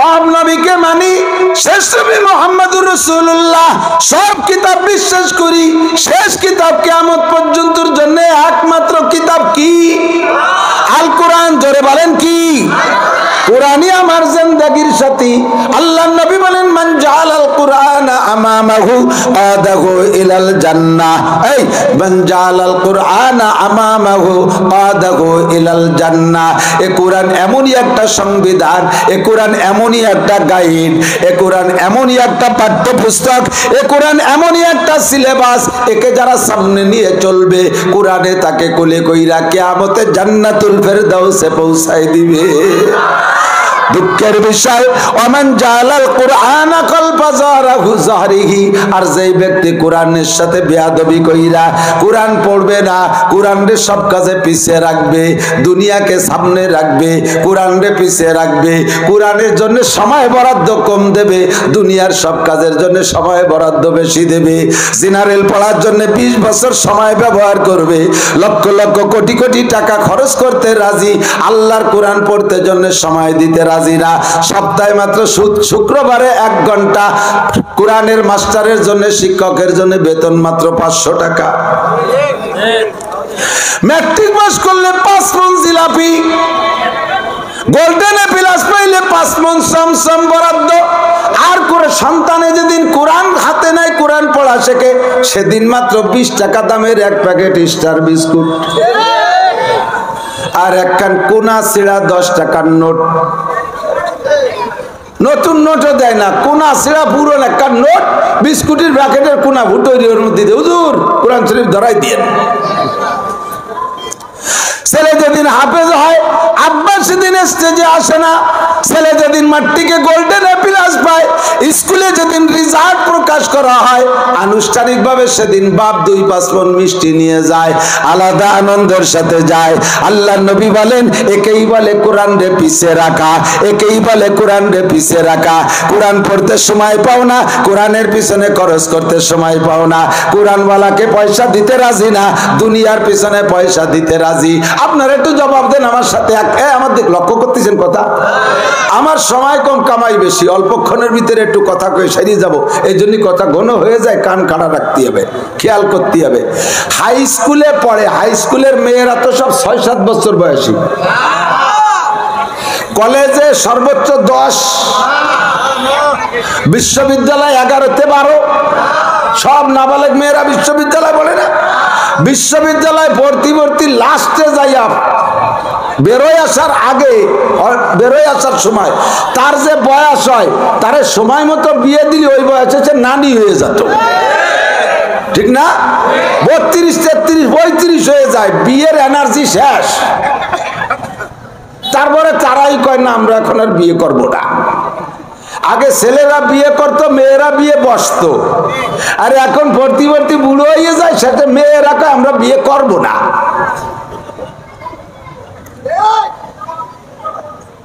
সব নবীকে মানি, শেষ নবী মুহাম্মদুর রাসূলুল্লাহ। সব কিতাব বিশ্বাস করি, শেষ কিতাব কিয়ামত পর্যন্তর জন্য একমাত্র কিতাব কি? আল কোরআন। জোরে বলেন কি? কোরআনই আমার জিন্দেগীর সাথী। আল্লাহর নবী বলেন, মান জাআলাল কুরআনা আমামাহু কাদাহু ইলাল জান্নাহ। এই মান জাআলাল কুরআনা আমামাহু কাদাহু ইলাল জান্নাহ। এ কোরআন এমনই একটা সংবিধান, এ কোরআন এমনই একটা গাইড, এ কোরআন এমনই একটা পাঠ্যপুস্তক, এ কোরআন এমনই একটা সিলেবাস, একে যারা সামনে নিয়ে চলবে, কোরআনে তাকে কোলে কইরা কিয়ামতে জান্নাতুল ফেরদাউসে পৌঁছায় দিবে। দুঃখের বিষয়, ওমান জালাল কুরআনা কলবা যারাহু যাহরিহি। আর যেই ব্যক্তি কোরআনের সাথে বেয়াদবি কইরা কোরআন পড়বে না, কোরআনের সব কাজে পিছিয়ে রাখবে, দুনিয়াকে সামনে রাখবে, কোরআনের পিছিয়ে রাখবে, কোরআনের জন্য সময় বরাদ্দ কম দেবে, দুনিয়ার সব কাজের জন্য সময় বরাদ্দ বেশি দেবে, জেনারেল পড়ার জন্য 20 বছর সময় ব্যবহার করবে, লক্ষ লক্ষ কোটি কোটি টাকা খরচ করতে রাজি, আল্লাহর কোরআন পড়তে জন্য সময় দিতে রাজি না। সপ্তাহে মাত্র শুক্রবারে 1 ঘন্টা কোরআনের মাস্টারের জন্য, শিক্ষকের জন্য বেতন মাত্র 500 টাকা। ম্যাট্রিক পাস করলে 5 মণ জিলাপি, গোল্ডেন প্লাস পাইলে 5 মণ সমসম বরাদ্দ। আর করে সন্তানে যেদিন কোরআন হাতে নেয়, কোরআন পড়া শেখে, সেদিন মাত্র 20 টাকা দামের 1 প্যাকেট স্টার বিস্কুট। আর একখান কোনা ছিঁড়া 10 টাকার নোট, নতুন নোটও দেয় না, কোনা ছিঁড়া পুরনো একটা নোট, বিস্কুটের প্যাকেটের কোনা ভুটোরি ওর মধ্যে দিয়ে, হুজুর কোরআন শরীফ ধরাই দিয়ে। ছেলে যেদিন হাফেজ হয়, আব্বা সেদিন স্টেজে আসে না। ছেলে যেদিন মাট্রিকে গোল্ডেন প্লাস পায়, স্কুলে যেদিন রেজাল্ট প্রকাশ করা হয়, আনুষ্ঠানিকভাবে সেদিন বাপ 2-5 মণ মিষ্টি নিয়ে যায়, আলাদা আনন্দের সাথে যায়। আল্লাহর নবী বলেন, একেই বলে কোরআন রে পিছিয়ে রাখা, একেই বলে কোরআন রে পিছিয়ে রাখা। কোরআন পড়তে সময় পাও না, কোরআনের পিছনে খরচ করতে সময় পাও না, কোরআনওয়ালাকে পয়সা দিতে রাজি না, দুনিয়ার পিছনে পয়সা দিতে রাজি। আপনারা একটু জবাব দেন আমার সাথে। আমার দিক লক্ষ্য করতেছেন কথা? আমার সময় কম, কামাই বেশি, অল্পক্ষণের ভিতরে একটু কথা কয়ে সারিয়ে যাব, এই জন্য কথা ঘন হয়ে যায়, কান কাটা রাখতে হবে, খেয়াল করতে হবে। হাই স্কুলে পড়ে, হাই স্কুলের মেয়েরা তো সব 6-7 বছর বয়সী, কলেজে সর্বোচ্চ 10, বিশ্ববিদ্যালয় 11-12, সব নাবালক মেয়েরা বিশ্ববিদ্যালয় পড়ে না। বিশ্ববিদ্যালয় ভর্তি লাস্টে যাইয়া বেরোয় আসার আগে, বেরোয় আসার সময় তার যে বয়স হয়, তার সময় মতো বিয়ে দিলে ওই বয়সে সে নানি হয়ে যেত, ঠিক না? 32, 33, 35 হয়ে যায়, বিয়ের এনার্জি শেষ। তারপরে তারাই কয় না, আমরা এখন আর বিয়ে করব না। আগে ছেলেরা বিয়ে করতো, মেয়েরা বিয়ে বসতো, আর এখন ভর্তি বুড়ো হয়ে যায়, সেটা মেয়েরা কয় আমরা বিয়ে করব না।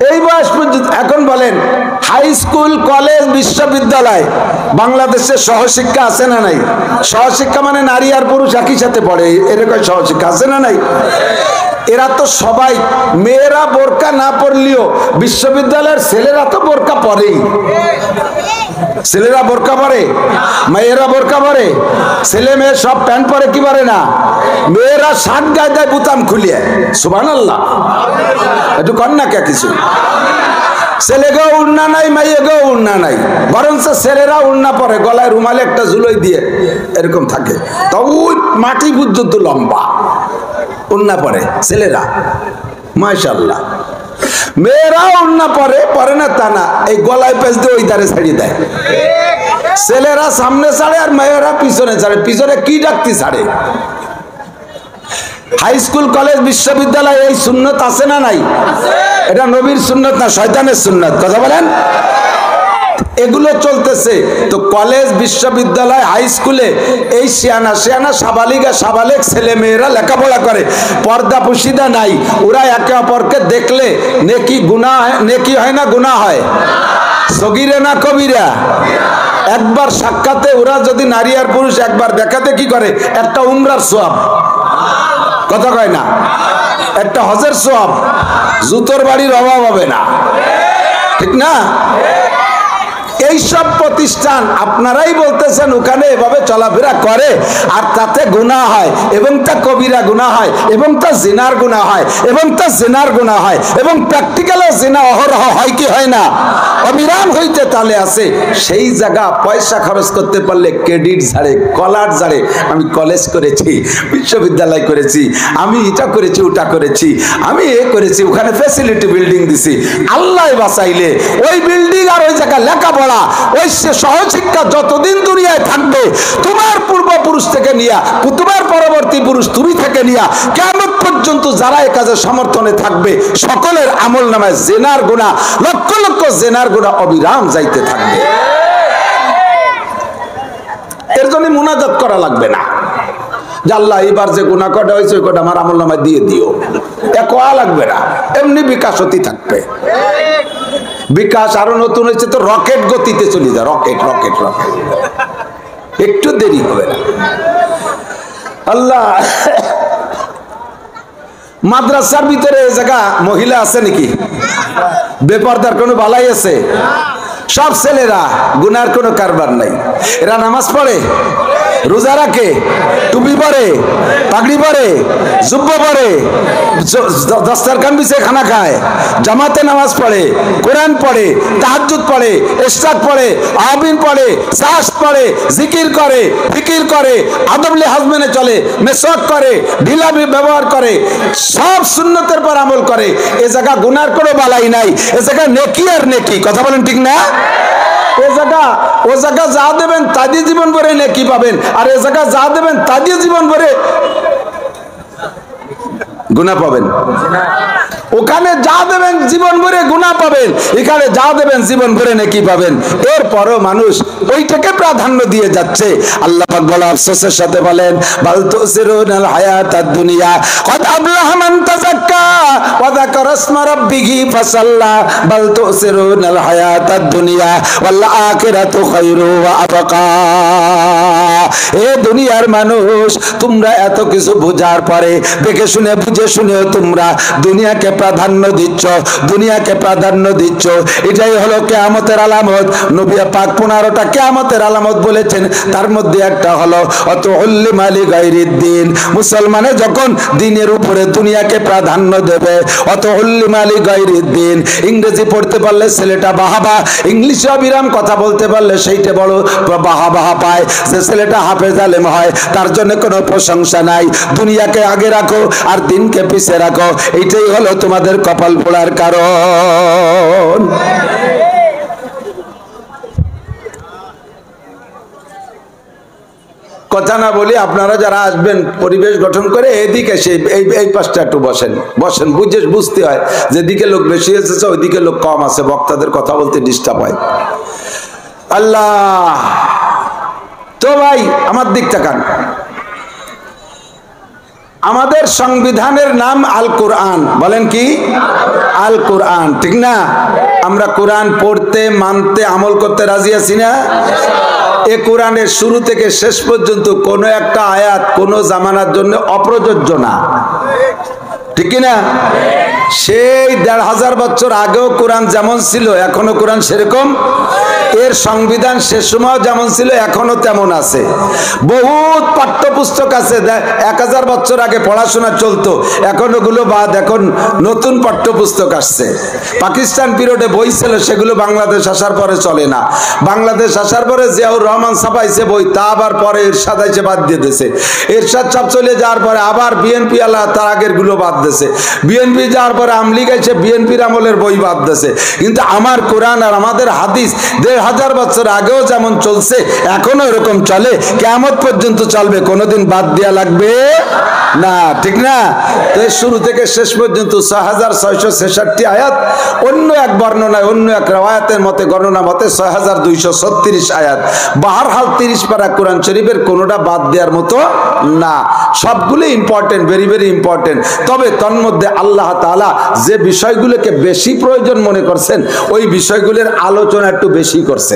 এই বয়স পর্যন্ত। এখন বলেন, হাই স্কুল, কলেজ, বিশ্ববিদ্যালয়, বাংলাদেশে সহশিক্ষা আছে না নাই? সহশিক্ষা মানে নারী আর পুরুষ একই সাথে পড়ে, এরকম সহশিক্ষা আছে না নাই? এরা তো সবাই, মেয়েরা বোরকা না পরলেও বিশ্ববিদ্যালয়ের ছেলেরা তো বোরকা পরেই। ছেলেরা বোরকা পরে, মেয়েরা বোরকা পরে, ছেলে মেয়ে সব প্যান্ট পরে, কি পরে না? মেয়েরা শার্ট গায়ে দেয় বুতাম খুলিয়ে, সুবহানাল্লাহ। একটু কর না কে কিছু। ছেলেকেও উড়না নাই, মেয়েকেও উড়না নাই, বরঞ্চ ছেলেরা উড়না পরে, গলায় রুমালে একটা ঝুলোই দিয়ে এরকম থাকে, তো ওই মাটি পর্যন্ত লম্বা উড়না পরে ছেলেরা, মাশাআল্লাহ। মেয়েরা উড়না পরে না তা না, এই গলায় পেঁচ দিয়ে ওই ধারে ছাড়িয়ে দেয়। ছেলেরা সামনে ছাড়ে আর মেয়েরা পিছনে ছাড়ে। পিছনে কি ডাকতি ছাড়ে? হাই স্কুল, কলেজ, বিশ্ববিদ্যালয় এই সুন্নত আছে না নাই? এটা নবীর সুন্নত না শয়তানের সুন্নত? কথা বলেন। এগুলো চলতেছে তো কলেজ, বিশ্ববিদ্যালয়, হাই স্কুলে এই সিয়ানা সাবালিক ছেলে মেয়েরা লেখাপড়া করে, পর্দা পুশিদা নাই। ওরা একে অপরকে দেখলে নেকি হয় না গুনাহ হয়? সগীরা না কবিরা? একবার সাক্ষাতে ওরা যদি নারী আর পুরুষ একবার দেখাতে কি করে? একটা উমরার সওয়াব, কথা কয় না? একটা হজের সওয়াব, জুতোর বাড়ির অভাব হবে না। ঠিক না? এইসব প্রতিষ্ঠান আপনারাই বলতেছেন ওখানে এভাবে চলাফেরা করে আর তাতে গুনাহ হয় এবং তা কবিরা গুনাহ হয় এবং তা জিনার গুনাহ হয় এবং তা জিনার গুনাহ হয় এবং প্র্যাকটিক্যালে জিনা অহরহ হয় কি হয় না? অবিরাম হইতে তালে আছে। সেই জায়গা পয়সা খরচ করতে পারলে ক্রেডিট ঝাড়ে, কলার ঝাড়ে। আমি কলেজ করেছি, বিশ্ববিদ্যালয় করেছি, আমি এটা করেছি, ওটা করেছি, আমি এ করেছি, ওখানে ফ্যাসিলিটি বিল্ডিং দিছি। আল্লাহ বাঁচাইলে ওই বিল্ডিং আর ওই জায়গা লেখাপড়া, ওই সহশিক্ষা যতদিন দুনিয়ায় থাকবে, তোমার পূর্বপুরুষ থেকে নিয়া, তোমার পরবর্তী পুরুষ তুমি থেকে নিয়া কিয়ামত পর্যন্ত যারা এই কাজে সমর্থনে থাকবে, সকলের আমল নামায় জিনার গুনাহ, লক্ষ লক্ষ জিনার গুনাহ অবিরাম যাইতে থাকবে। এর জন্য মুনাজাত করা লাগবে না যে আল্লাহ এবার যে গুনাহ কটা হয়েছে ওই কটা আমার আমল নামায় দিয়ে দিও, এ কোয়া লাগবে না। এমনি বিকাশ হতে থাকবে। বিকাশ আরো নতুন হয়েছে তো রকেট গতিতে চলে যায়। রকেট রকেট রকেট, একটু দেরি হবে না। আল্লাহ, মাদ্রাসার ভিতরে এই জায়গা মহিলা আছে নাকি? বেপরদার কোনো বালাই আছে? সব ছেলেরা, গুনার কোনো কারবার নাই। এরা নামাজ পড়ে, রোজা রাখে, টুপি পরে, পাগড়ি পরে, জুব্বা পরে, দস্তারখান বিছিয়ে খানা খায়, জামাতে নামাজ পড়ে, কোরআন পড়ে, তাহাজ্জুদ পড়ে, ইশরাক পড়ে, আবিন পড়ে, সাস পড়ে, জিকির করে, ফিকির করে, আদব লিহাজ মেনে চলে, মেসওয়াক করে, ঢিলা ব্যবহার করে, সব সুন্নতের পর আমল করে। এ জায়গা গুনার কোনো বালাই নাই, এ জায়গা নেকি আর নেকি। কথা বলেন ঠিক না? ও জায়গা যা দেবেন তা দিয়ে জীবন ভরে নেকি পাবেন, আর এ জায়গা যা দেবেন তা দিয়ে জীবন ভরে গুনাহ পাবেন। ওখানে যা দেবেন জীবন ভরে গুনাহ পাবেন, এখানে যা দেবেন জীবন ভরে নেকি পাবেন। এরপরও মানুষ ওইটাকে প্রাধান্য দিয়ে যাচ্ছে। আল্লাহ পাক বলে আফসোসের সাথে বলেন, বাল তুসিরুনাল হায়াতাদ দুনিয়া কদ আফলাহা মান তাযাক্কা ওয়া যাকারা ইসমা রাব্বিহি ফাসাল্লা বাল তুসিরুনাল হায়াতাদ দুনিয়া ওয়াল আখিরাতু খায়রু ওয়া আবকা। এ দুনিয়ার মানুষ, তোমরা এত কিছু বোঝার পরে, দেখে শুনে বুঝে শুনেও তোমরা দুনিয়াকে প্রাধান্য দিচ্ছ, দুনিয়াকে প্রাধান্য দিচ্ছ। এটাই হলো কিয়ামতের আলামত। নবী পাক 15টা কিয়ামতের আলামত বলেছেন, তার মধ্যে একটা হলো অতুল্লি মালি গায়রিদ দ্বীন। মুসলমানে যখন দিনের উপরে দুনিয়াকে প্রাধান্য দেবে, অতুল্লি মালি গায়রিদ দ্বীন। ইংরেজি পড়তে পারলে ছেলেটা বাহাবা, ইংলিশে অবিরাম কথা বলতে পারলে সেইটা বড় বাহাবা পায়। যে ছেলেটা হাফেজ আলেম হয় তার জন্য কোনো প্রশংসা নাই। দুনিয়াকে আগে রাখো আর দিনকে পিছিয়ে রাখো, এইটাই হলো তোমাদের কপাল পোড়ার কারণ। কথা না বলি, আপনারা যারা আসবেন পরিবেশ গঠন করে এদিকে এই পাশটা একটু বসেন, বসেন, বুঝতে হয় যেদিকে লোক বেশি এসেছে ওইদিকে লোক কম আছে, বক্তাদের কথা বলতে ডিস্টার্ব হয়। আল্লাহ, তো ভাই আমার দিক তাকান। আমাদের সংবিধানের নাম আল কোরআন। বলেন কি? আল কোরআন, ঠিক না? আমরা কোরআন পড়তে, মানতে, আমল করতে রাজি আছি না? এ কোরআনের শুরু থেকে শেষ পর্যন্ত কোনো একটা আয়াত কোনো জামানার জন্য অপ্রযোজ্য না, ঠিক না? সেই 1500 বছর আগেও কোরআন যেমন ছিল এখনো কোরআন সেরকম। এর সংবিধান সে সময় যেমন ছিল এখনো তেমন আছে। বহুত পাঠ্যপুস্তক আছে, 1000 বছর আগে পড়াশোনা চলতো, এখন ওগুলো বাদ, এখন নতুন পাঠ্যপুস্তক আসছে। পাকিস্তান পিরিয়ডে বই ছিল, সেগুলো বাংলাদেশ আসার পরে চলে না। বাংলাদেশ আসার পরে জিয়াউর রহমান ছাপাইছে বই, তা আবার পরে এরশাদ এসে বাদ দিয়ে দিয়েছে। এরশাদ ছাপ চলে যাওয়ার পরে আবার বিএনপি আলা তার আগের গুলো বাদ দিয়েছে। বিএনপি যাওয়ার পরে আমলিগ এসে বিএনপির আমলের বই বাদ দিয়েছে। কিন্তু আমার কোরআন আর আমাদের হাদিস 1500 বছর আগেও যেমন চলছে এখনো এরকম চলে, কিয়ামত পর্যন্ত চলবে, কোনোদিন বাদ দেওয়া লাগবে না, ঠিক না? তো শুরু থেকে শেষ পর্যন্ত 6666 আয়াত। অন্য এক বর্ণনায়, অন্য এক রাওয়ায়াতের মতে, গণনা মতে 6236 আয়াত। বাহারহাল 30 পারা কোরআন শরীফের কোনোটা বাদ দেওয়ার মতো না, সবগুলো ইম্পর্টেন্ট, ভেরি ভেরি ইম্পর্টেন্ট। তবে তন্মধ্যে আল্লাহ তাআলা যে বিষয়গুলোকে বেশি প্রয়োজন মনে করছেন ওই বিষয়গুলোর আলোচনা একটু বেশি করছে।